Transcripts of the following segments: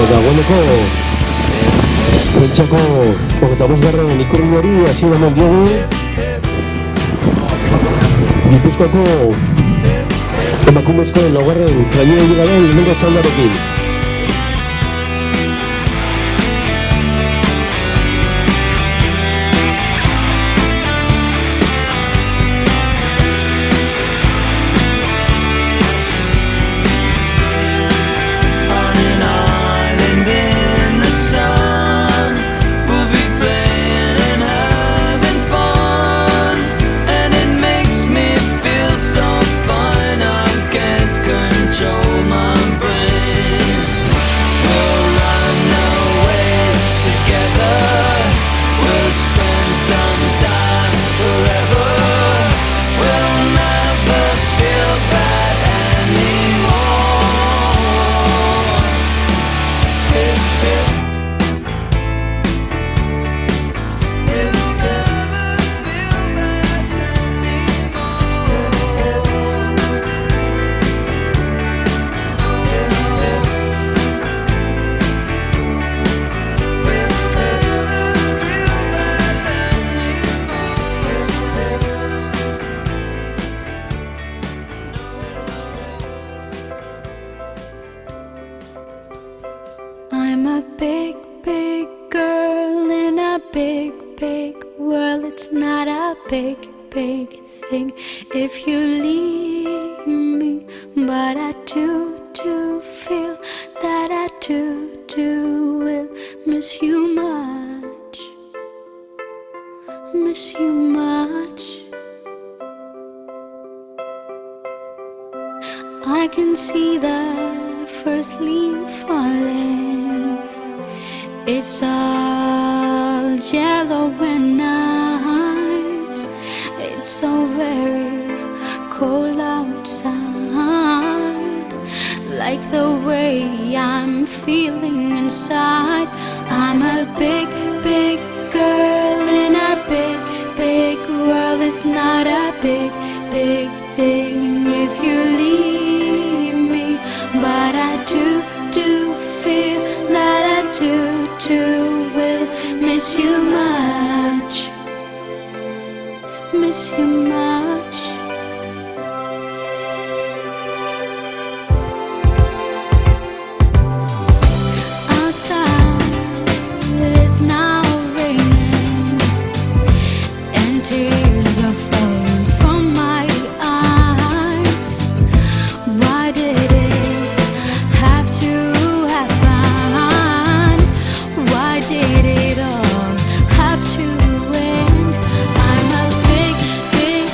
Dagoeneko pentsako 25. ikurriñari hasiera eman diogu Gipuzkoako emakumezkoen laugarren trainera ligaren lehenengo txandarekin. I'm a big, big girl in a big, big world. It's not a big, big thing if you leave me, but I do feel that I do will miss you much, miss you much. I can see the first leaf falling. It's all yellow and nice. It's so very cold outside, like the way I'm feeling inside. I'm a big, big girl in a big, big world. It's not a big, big thing if you leave me, but I do feel that I do will miss you much, miss you much. Outside it's now raining and tears are falling from my eyes. Why did it have to happen? Why did it all have to end? I'm a big, big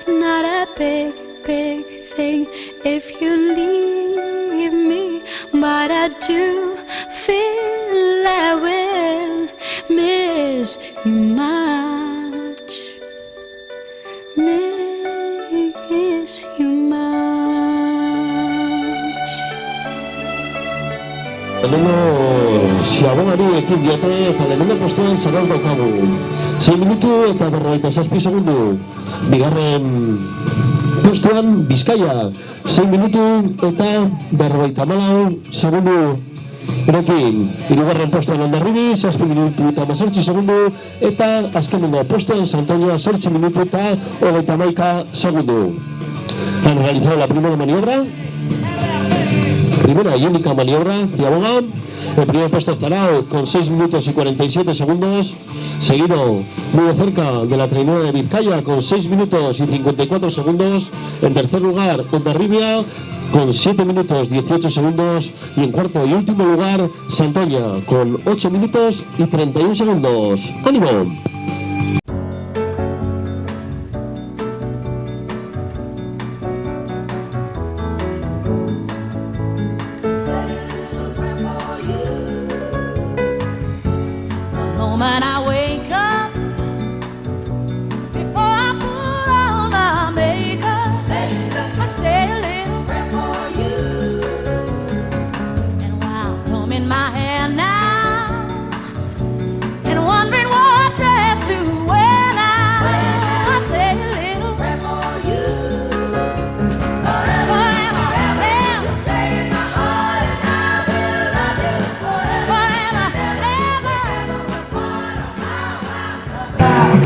it's not a big, big thing if you leave me, but I do feel I will miss you much, miss you much. Lehenengo Xabonari ekin diote eta lehenengo postuan Zarautz daukagu 6 minutu eta 47 segundu. Bigarren postuan Bizkaia 6 minutu eta 54 segundu erekin. Hirugarren postuan Hondarribi 6 minutu eta 18 segundu eta azkenengo postuan Santoña 8 minutu eta 31 segundu. Han realizado la primera maniobra. Primera y única maniobra, Ciaboga. El primer puesto Zarautz con 6 minutos y 47 segundos, seguido muy de cerca de la trainera de Vizcaya con 6 minutos y 54 segundos. En tercer lugar, Hondarribia con 7 minutos 18 segundos. Y en cuarto y último lugar, Santoña con 8 minutos y 31 segundos. ¡Ánimo!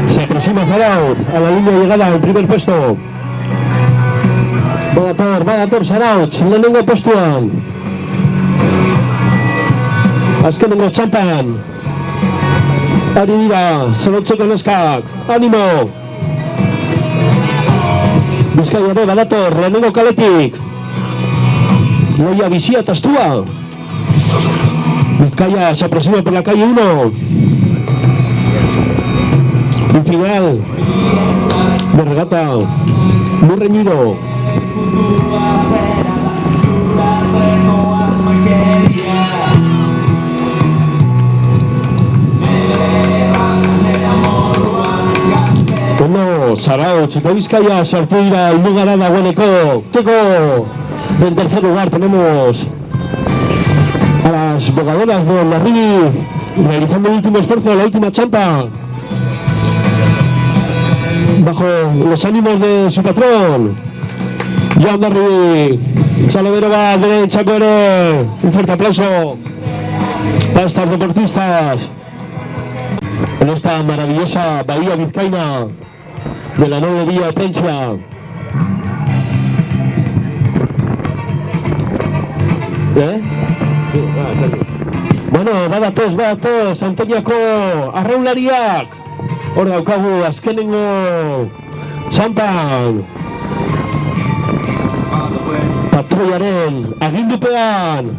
Se aproxima Zarautz a la línea de llegada en primer puesto. Badator Zarautz, lehenengo postuan. Azkenengo txampan. Ari dira, Zarautzeko neskak. Animo! Bizkaia be, badator, lehenengo kaletik. Loia bizia eta astua. Vizcaya se aproxima por la calle 1. Un final de regata muy reñido. Como Zarautz eta Bizkaia sartu dira ilmugara dagoeneko. En tercer lugar tenemos a las bogadoras de Hondarribi realizando el último esfuerzo, la última champa. Bajo los ánimos de su patrón, Joan Hondarribi, Txaloberova derechako ere. Un fuerte aplauso para estas deportistas en esta maravillosa bahía vizcaína de la noble villa de Plentzia. Bueno, badatoz, Santoñako arraunlariak. Hor daukagu azkenengo txampan. Patroiaren agindupean.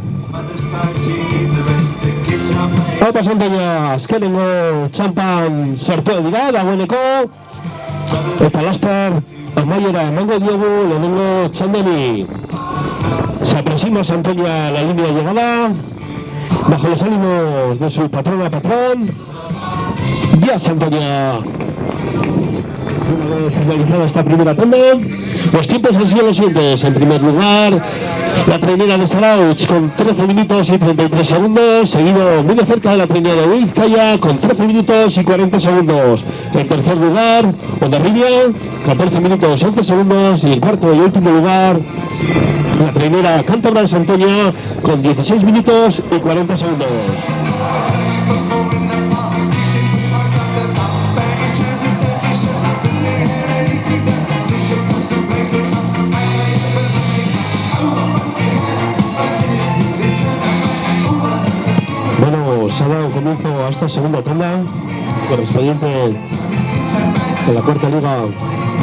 Haupa Santoña, azkenengo txampan sartu dira, dagoeneko. Eta laster, amaiera emango diogu lehenengo txandani. Se aproxima Santoña a la línea de llegada, bajo los ánimos de su patrón. Ya Santoña. Una vez finalizada esta primera tanda, los tiempos han sido los siguientes. En primer lugar, la trainera de Zarautz con 13 minutos y 33 segundos, seguido muy de cerca de la trainera de Vizcaya con 13 minutos y 40 segundos. En tercer lugar, Hondarribia, 14 minutos 11 segundos. Y en cuarto y último lugar, la trainera cántabra de Santoña con 16 minutos y 40 segundos. Bueno, se ha dado comienzo a esta segunda tanda correspondiente a la cuarta liga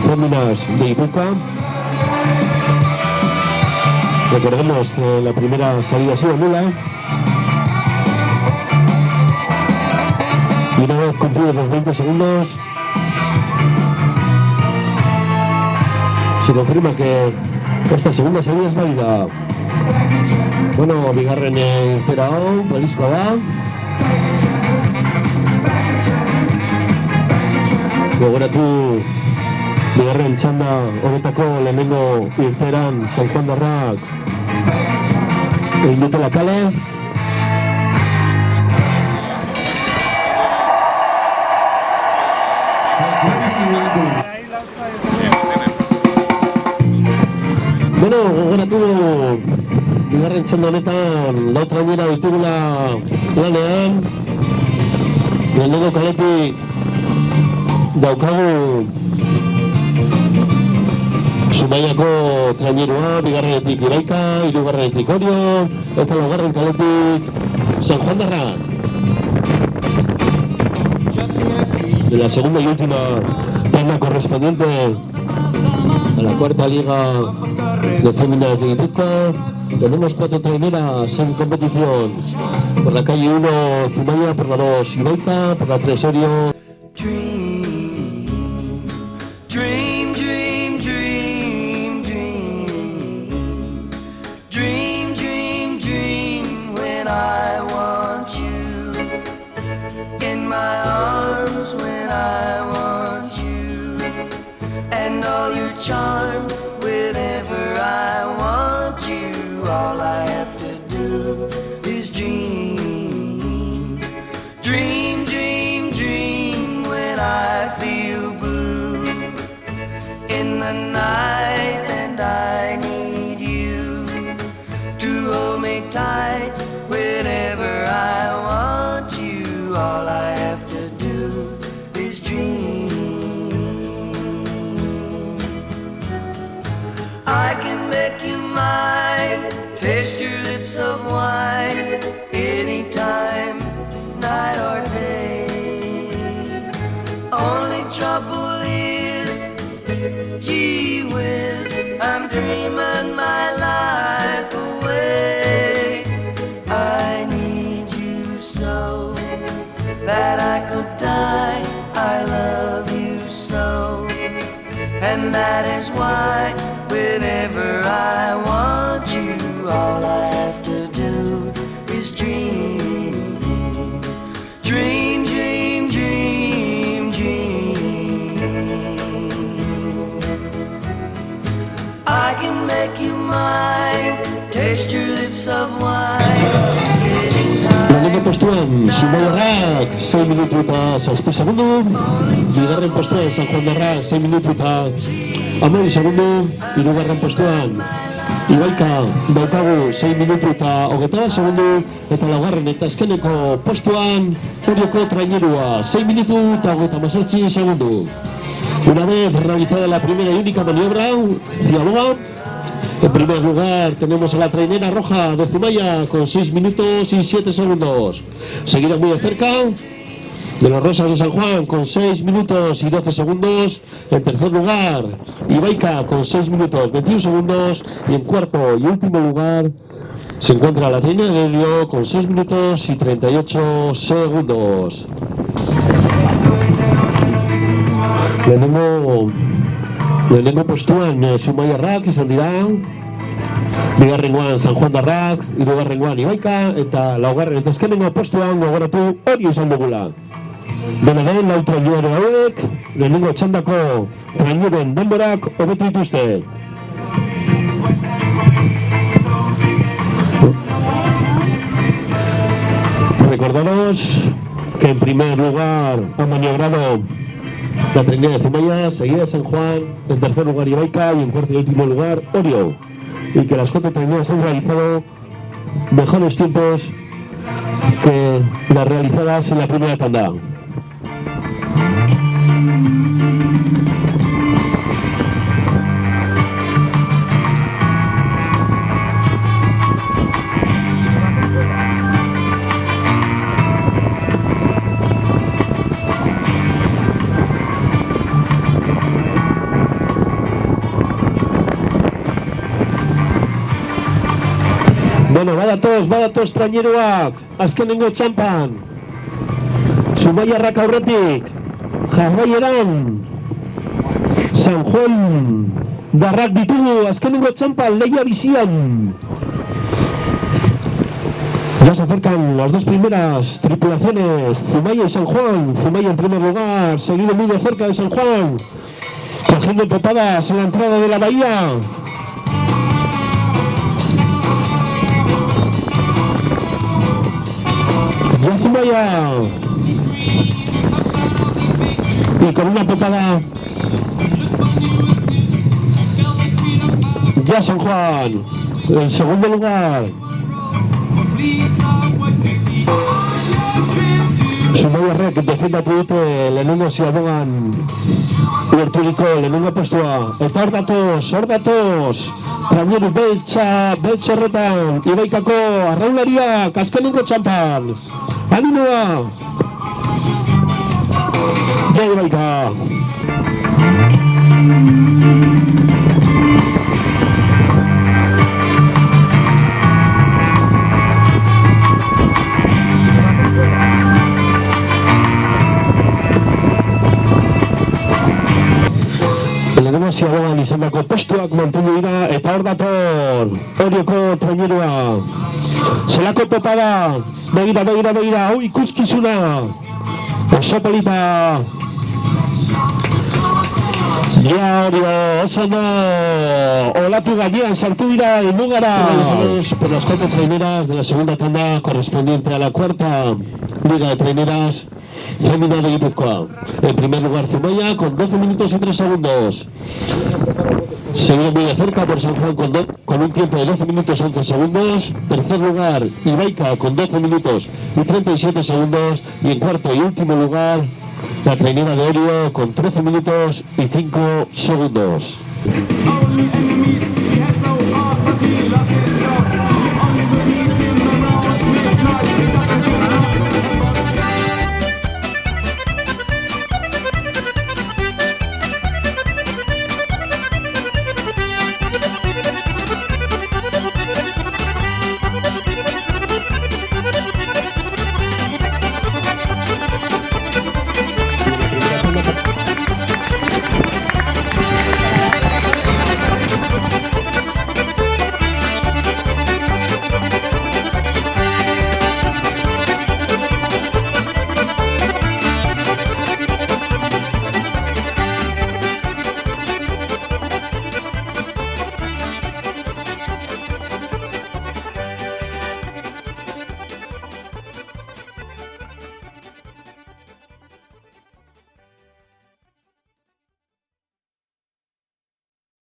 féminas de Guipúzcoa. Recordemos que la primera salida ha sido nula. Y una vez cumplidos los 20 segundos, Se confirma que esta segunda salida es válida. Bueno, bigarren irtera hau, balizkoa da. Gogoratu bigarren txanda horretako lehenengo irteran San Juan darrak egin dutela kale. Bueno, gogoratu bigarren txanda honetan lau trainera ditugula lanean. Lehenengo kaletik daukagu Zumaiako trainerua, bigarrenetik Iraika, hirugarrenetik Orio, eta laugarren kaletik San Juan darrak. De la segunda y última tanda correspondiente a la cuarta liga de féminas de Guipúzcoa. Tenemos 4 traineras en competición. Por la calle 1 Zumaya, por la 2 Iraika, por la 3 Orio. Charms whenever I want you. All I have to do is dream. Dream, dream, dream when I feel blue in the night and I need you to hold me tight whenever I want you. All I have to do is dream. I can make you mine, taste your lips of wine, anytime, night or day. Only trouble is, gee whiz, I'm dreaming my life away. I need you so that I could die, I love you so, and that is why whenever I want you, all I have to do is dream. Dream, dream, dream, dream. I can make you mine, taste your lips of wine. Lehenengo postuan Zumaya darrak 6 minutu eta 6 segundu. Bigarren postuan San Juan darrak 6 minutu eta 12 segundu. Hirugarren postuan Iraika daukagu 6 minutu eta 21 segundu. Eta laugarren eta azkeneko postuan Orioko trainerua 6 minutu eta 28 segundu. Una vez realizada la primera y única maniobra, Cialoga. En primer lugar tenemos a la trainera roja de Zumaya con 6 minutos y 7 segundos. Seguida muy de cerca de los rosas de San Juan con 6 minutos y 12 segundos. En tercer lugar, Iraika con 6 minutos 21 segundos. Y en cuarto y último lugar se encuentra la trainera de Orio con 6 minutos y 38 segundos. Lehenengo postuan Zumaya darrak izan dira. Bigarrengoan San Juan darrak, hirugarrengoan Iraika, eta laugarren eta azkenengo postuan gogoratu Orio izan dugula. Dena den, lau traineru hauek, lehenengo txandako traineren denborak hobetu dituzte. Recordaros que en primer lugar ha maniobrado la trainera de Zumaya, seguida San Juan, en tercer lugar Iraika y en cuarto y último lugar Orio. Y que las 4 traineras han realizado mejores tiempos que las realizadas en la primera tanda. Bueno, badatoz traineruak, azkenengo txampan. Zumaya darrak aurretik, jarraieran, San Juan Darrak ditugu, azkenengo txampan, leia bizian. Ya se acercan las dos primeras tripulaciones, Zumaya y San Juan. Zumaya en primer lugar, seguido muy de cerca de San Juan, cogiendo popadas en la entrada de la bahía. Ya Zumaya, y con una popada ya San Juan en segundo lugar. Zumaya Rek defendatu dute lehenengo ziabogan ulerturiko lehenengo postua. Eta hor datoz traineru beltz horretan Ibaikako arraunlariak azkenengo txampan. Animoa! Ja Ibaika! Ziagoan izandako postuak mantendu dira eta hor dator Orioko trainerua. Zelako popada, begira, hau ikuskizuna. Oso polita. Ja Orio, oso no. Olatu gainean sartu dira helmugara. Por las cuatro traineras de la segunda tanda correspondiente a la cuarta liga de traineras femina de Guipúzcoa. En primer lugar Zumaya con 12 minutos y 3 segundos. Seguido muy de cerca por San Juan con un tiempo de 12 minutos y 11 segundos. Tercer lugar Ibaika con 12 minutos y 37 segundos. Y en cuarto y último lugar la trainera de Orio con 13 minutos y 5 segundos.